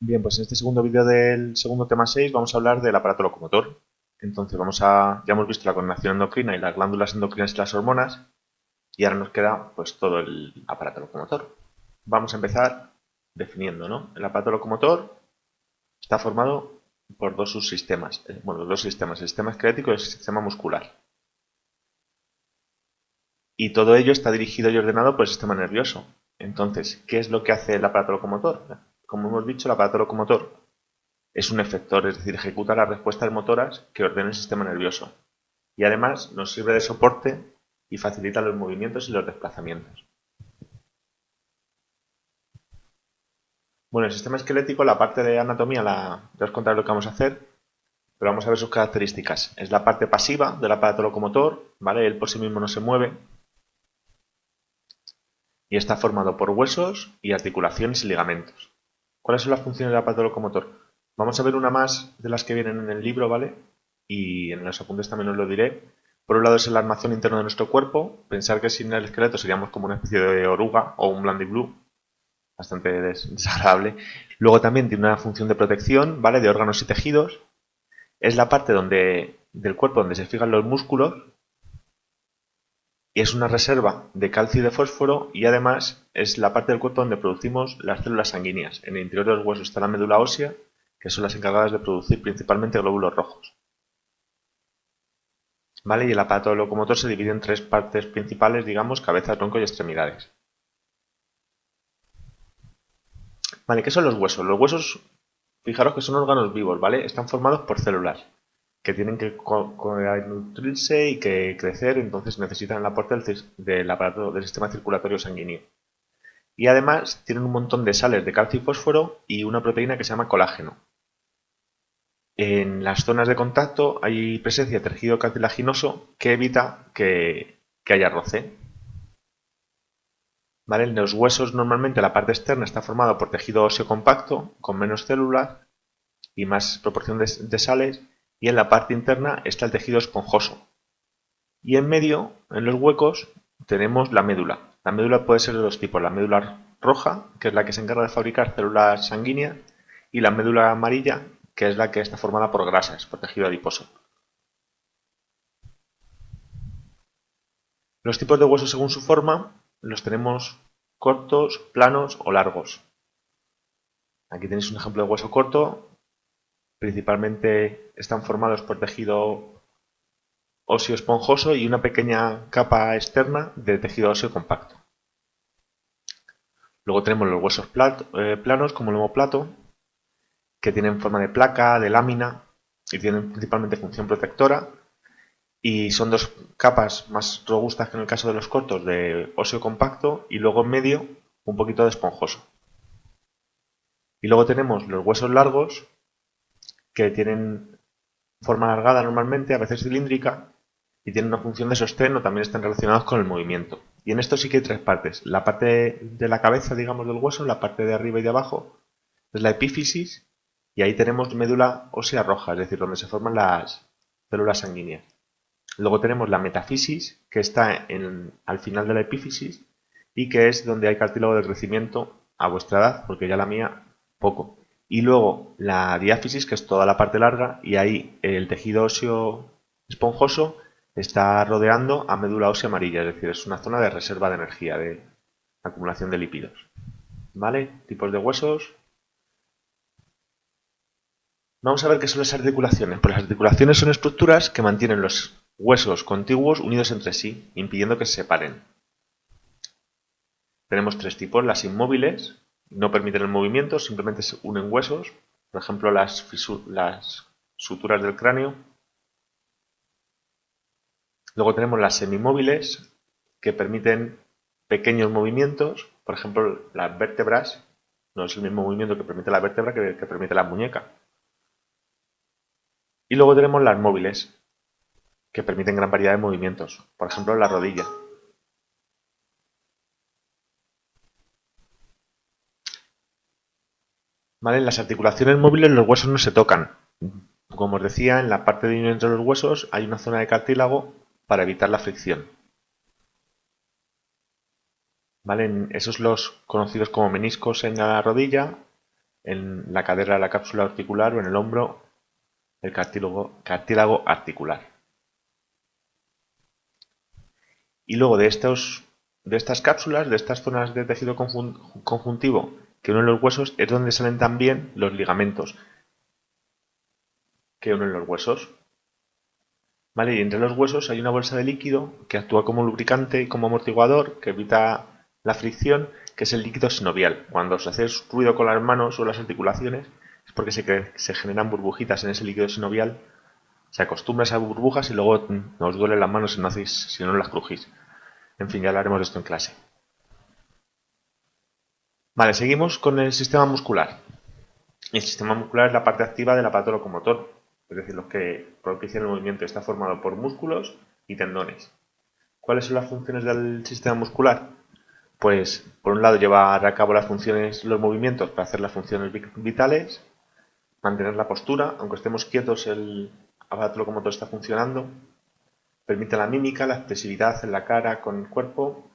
Bien, pues en este segundo vídeo del segundo tema 6 vamos a hablar del aparato locomotor. Entonces ya hemos visto la coordinación endocrina y las glándulas endocrinas y las hormonas, y ahora nos queda pues todo el aparato locomotor. Vamos a empezar definiendo, ¿no? El aparato locomotor está formado por dos subsistemas, dos sistemas, el sistema esquelético y el sistema muscular. Y todo ello está dirigido y ordenado por el sistema nervioso. Entonces, ¿qué es lo que hace el aparato locomotor? Como hemos dicho, el aparato locomotor es un efector, es decir, ejecuta las respuestas motoras que ordena el sistema nervioso. Y además nos sirve de soporte y facilita los movimientos y los desplazamientos. Bueno, el sistema esquelético, la parte de anatomía, ya os contaré lo que vamos a hacer, pero vamos a ver sus características. Es la parte pasiva del aparato locomotor, ¿vale? Él por sí mismo no se mueve y está formado por huesos y articulaciones y ligamentos. ¿Cuáles son las funciones del aparato locomotor? Vamos a ver una más de las que vienen en el libro, ¿vale? Y en los apuntes también os lo diré. Por un lado es el armazón interno de nuestro cuerpo. Pensar que sin el esqueleto seríamos como una especie de oruga o un blandiblue, bastante desagradable. Luego también tiene una función de protección, ¿vale? De órganos y tejidos. Es la parte del cuerpo donde se fijan los músculos y es una reserva de calcio y de fósforo, y además es la parte del cuerpo donde producimos las células sanguíneas. En el interior de los huesos está la médula ósea, que son las encargadas de producir principalmente glóbulos rojos. ¿Vale? Y el aparato locomotor se divide en tres partes principales, digamos, cabeza, tronco y extremidades. Vale, ¿qué son los huesos? Los huesos, fijaros que son órganos vivos, ¿vale? Están formados por células que tienen que nutrirse y que crecer, entonces necesitan el aporte del aparato del sistema circulatorio sanguíneo. Y además tienen un montón de sales de calcio y fósforo y una proteína que se llama colágeno. En las zonas de contacto hay presencia de tejido cartilaginoso que evita que haya roce. ¿Vale? En los huesos normalmente la parte externa está formada por tejido óseo compacto, con menos células y más proporción de sales, y en la parte interna está el tejido esponjoso. Y en medio, en los huecos, tenemos la médula. La médula puede ser de dos tipos: la médula roja, que es la que se encarga de fabricar células sanguíneas, y la médula amarilla, que es la que está formada por grasas, por tejido adiposo. Los tipos de huesos según su forma los tenemos cortos, planos o largos. Aquí tenéis un ejemplo de hueso corto. Principalmente están formados por tejido óseo esponjoso y una pequeña capa externa de tejido óseo compacto. Luego tenemos los huesos planos, como el omoplato, que tienen forma de placa, de lámina, y tienen principalmente función protectora, y son dos capas más robustas que en el caso de los cortos, de óseo compacto, y luego en medio un poquito de esponjoso. Y luego tenemos los huesos largos, que tienen forma alargada normalmente, a veces cilíndrica, y tienen una función de sostén, o también están relacionados con el movimiento. Y en esto sí que hay tres partes. La parte de la cabeza, digamos, del hueso, la parte de arriba y de abajo, es la epífisis, y ahí tenemos médula ósea roja, es decir, donde se forman las células sanguíneas. Luego tenemos la metafisis, que está al final de la epífisis, y que es donde hay cartílago de crecimiento a vuestra edad, porque ya la mía poco. Y luego la diáfisis, que es toda la parte larga, y ahí el tejido óseo esponjoso está rodeando a médula ósea amarilla, es decir, es una zona de reserva de energía, de acumulación de lípidos. ¿Vale? Tipos de huesos. Vamos a ver qué son las articulaciones. Pues las articulaciones son estructuras que mantienen los huesos contiguos unidos entre sí, impidiendo que se separen. Tenemos tres tipos: las inmóviles, no permiten el movimiento, simplemente se unen huesos, por ejemplo las suturas del cráneo. Luego tenemos las semimóviles, que permiten pequeños movimientos, por ejemplo las vértebras, no es el mismo movimiento que permite la vértebra que permite la muñeca. Y luego tenemos las móviles, que permiten gran variedad de movimientos, por ejemplo la rodilla. ¿Vale? En las articulaciones móviles los huesos no se tocan. Como os decía, en la parte de unión entre los huesos hay una zona de cartílago para evitar la fricción. ¿Vale? Esos los conocidos como meniscos en la rodilla, en la cadera la cápsula articular o en el hombro el cartílago articular. Y luego de estas cápsulas, de estas zonas de tejido conjuntivo que unen los huesos, es donde salen también los ligamentos que unen los huesos. ¿Vale? Y entre los huesos hay una bolsa de líquido que actúa como lubricante y como amortiguador, que evita la fricción, que es el líquido sinovial. Cuando os hacéis ruido con las manos o las articulaciones, es porque se generan burbujitas en ese líquido sinovial. Se acostumbra a esas burbujas y luego os duelen las manos si no las crujís. En fin, ya hablaremos de esto en clase. Vale, seguimos con el sistema muscular. El sistema muscular es la parte activa del aparato locomotor, es decir, lo que propicia el movimiento. Está formado por músculos y tendones. ¿Cuáles son las funciones del sistema muscular? Pues, por un lado, llevar a cabo los movimientos para hacer las funciones vitales, mantener la postura, aunque estemos quietos, el aparato locomotor está funcionando, permite la mímica, la expresividad en la cara con el cuerpo.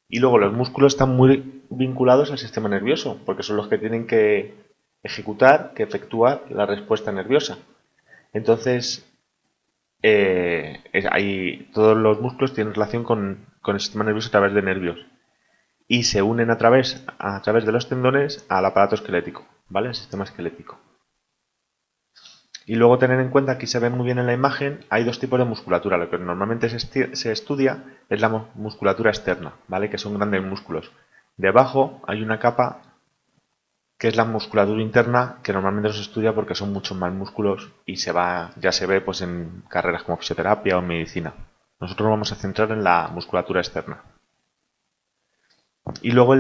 Y luego los músculos están muy vinculados al sistema nervioso, porque son los que tienen que efectuar la respuesta nerviosa. Entonces, todos los músculos tienen relación con el sistema nervioso a través de nervios y se unen a través de los tendones al aparato esquelético, ¿vale? El sistema esquelético. Y luego tener en cuenta, aquí se ve muy bien en la imagen, hay dos tipos de musculatura. Lo que normalmente se estudia es la musculatura externa, ¿vale? Que son grandes músculos. Debajo hay una capa que es la musculatura interna, que normalmente no se estudia porque son muchos más músculos y ya se ve pues en carreras como fisioterapia o medicina. Nosotros vamos a centrar en la musculatura externa. Y luego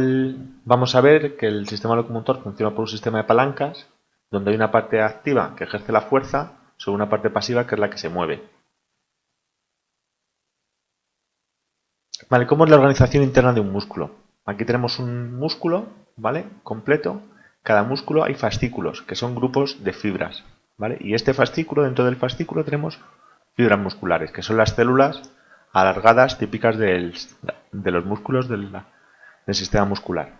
vamos a ver que el sistema locomotor funciona por un sistema de palancas, donde hay una parte activa que ejerce la fuerza sobre una parte pasiva que es la que se mueve. Vale, ¿cómo es la organización interna de un músculo? Aquí tenemos un músculo, ¿vale? Completo. Cada músculo hay fascículos, que son grupos de fibras, ¿vale? Y dentro del fascículo tenemos fibras musculares, que son las células alargadas típicas de los músculos del sistema muscular.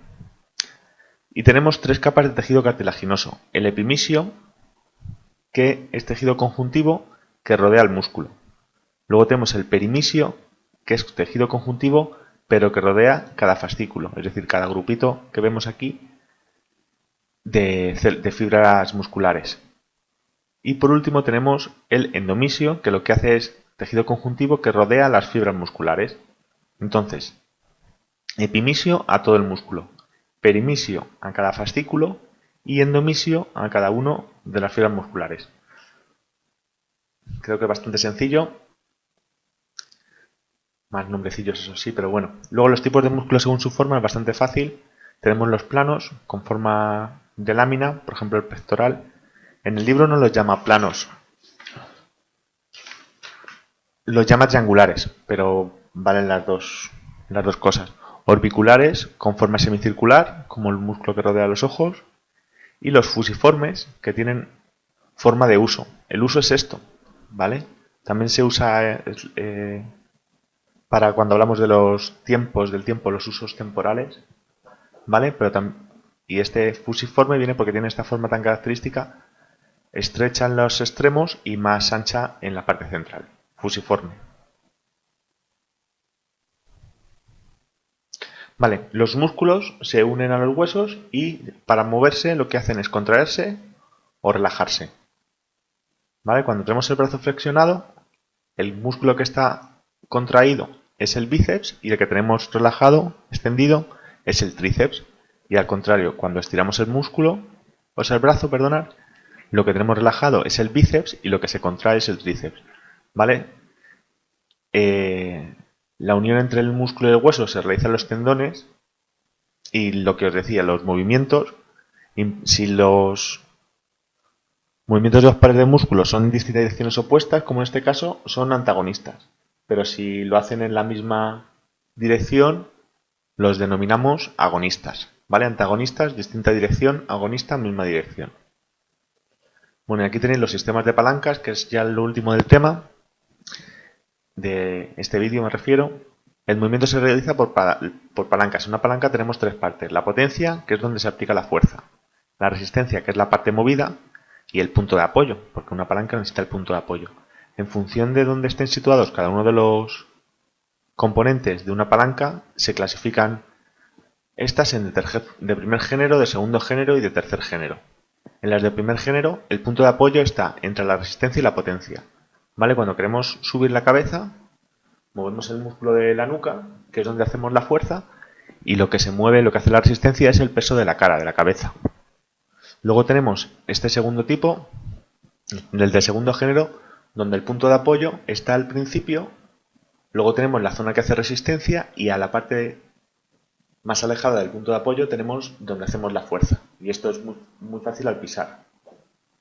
Y tenemos tres capas de tejido cartilaginoso. El epimisio, que es tejido conjuntivo que rodea el músculo. Luego tenemos el perimisio, que es tejido conjuntivo, pero que rodea cada fascículo, es decir, cada grupito que vemos aquí de fibras musculares. Y por último tenemos el endomisio, que lo que hace es tejido conjuntivo que rodea las fibras musculares. Entonces, epimisio a todo el músculo, perimisio a cada fascículo y endomisio a cada uno de las fibras musculares. Creo que es bastante sencillo. Más nombrecillos, eso sí, pero bueno. Luego los tipos de músculos según su forma es bastante fácil. Tenemos los planos con forma de lámina, por ejemplo el pectoral. En el libro no los llama planos, los llama triangulares, pero valen las dos cosas. Orbiculares con forma semicircular, como el músculo que rodea los ojos, y los fusiformes, que tienen forma de huso. El huso es esto, ¿vale? También se usa para cuando hablamos de los tiempos del tiempo, los usos temporales, ¿vale? Y este fusiforme viene porque tiene esta forma tan característica, estrecha en los extremos y más ancha en la parte central. Fusiforme. Vale, los músculos se unen a los huesos y para moverse lo que hacen es contraerse o relajarse. ¿Vale? Cuando tenemos el brazo flexionado, el músculo que está contraído es el bíceps y el que tenemos relajado, extendido, es el tríceps. Y al contrario, cuando estiramos el brazo, lo que tenemos relajado es el bíceps y lo que se contrae es el tríceps. ¿Vale? La unión entre el músculo y el hueso se realiza en los tendones y lo que os decía, los movimientos, si los movimientos de dos pares de músculos son en distintas direcciones opuestas, como en este caso, son antagonistas. Pero si lo hacen en la misma dirección, los denominamos agonistas. ¿Vale? Antagonistas, distinta dirección, agonista, misma dirección. Bueno, y aquí tenéis los sistemas de palancas, que es ya lo último del tema. De este vídeo me refiero. El movimiento se realiza por palancas. En una palanca tenemos tres partes. La potencia, que es donde se aplica la fuerza. la resistencia, que es la parte movida, y el punto de apoyo, porque una palanca necesita el punto de apoyo. En función de dónde estén situados cada uno de los componentes de una palanca, se clasifican estas en de primer género, de segundo género y de tercer género. En las de primer género, el punto de apoyo está entre la resistencia y la potencia. ¿Vale? Cuando queremos subir la cabeza, movemos el músculo de la nuca, que es donde hacemos la fuerza, y lo que se mueve, lo que hace la resistencia es el peso de la cara, de la cabeza. Luego tenemos este segundo tipo, el de segundo género, donde el punto de apoyo está al principio. Luego tenemos la zona que hace resistencia y a la parte más alejada del punto de apoyo tenemos donde hacemos la fuerza. Y esto es muy fácil al pisar.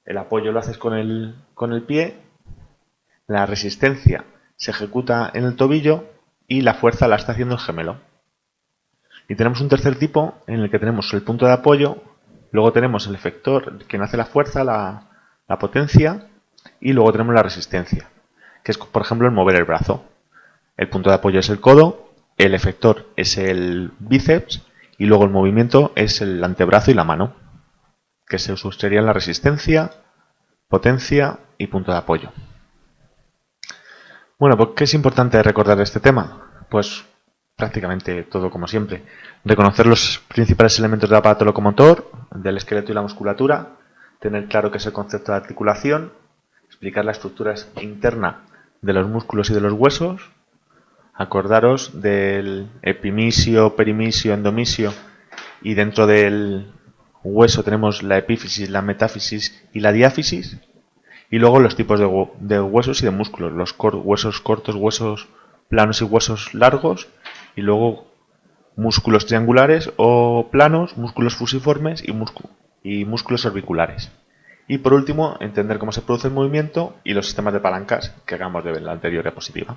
El apoyo lo haces con el pie, la resistencia se ejecuta en el tobillo y la fuerza la está haciendo el gemelo. Y tenemos un tercer tipo en el que tenemos el punto de apoyo, luego tenemos el efector que hace la fuerza, la potencia, y luego tenemos la resistencia, que es por ejemplo el mover el brazo. El punto de apoyo es el codo, el efector es el bíceps y luego el movimiento es el antebrazo y la mano, que serían la resistencia, potencia y punto de apoyo. Bueno, ¿por qué es importante recordar este tema? Pues prácticamente todo como siempre. Reconocer los principales elementos del aparato locomotor, del esqueleto y la musculatura, tener claro qué es el concepto de articulación, explicar la estructura interna de los músculos y de los huesos, acordaros del epimisio, perimisio, endomisio, y dentro del hueso tenemos la epífisis, la metáfisis y la diáfisis, y luego los tipos de huesos y de músculos, los huesos cortos, huesos planos y huesos largos, y luego músculos triangulares o planos, músculos fusiformes y músculos orbiculares. Y por último, entender cómo se produce el movimiento y los sistemas de palancas que acabamos de ver en la anterior diapositiva.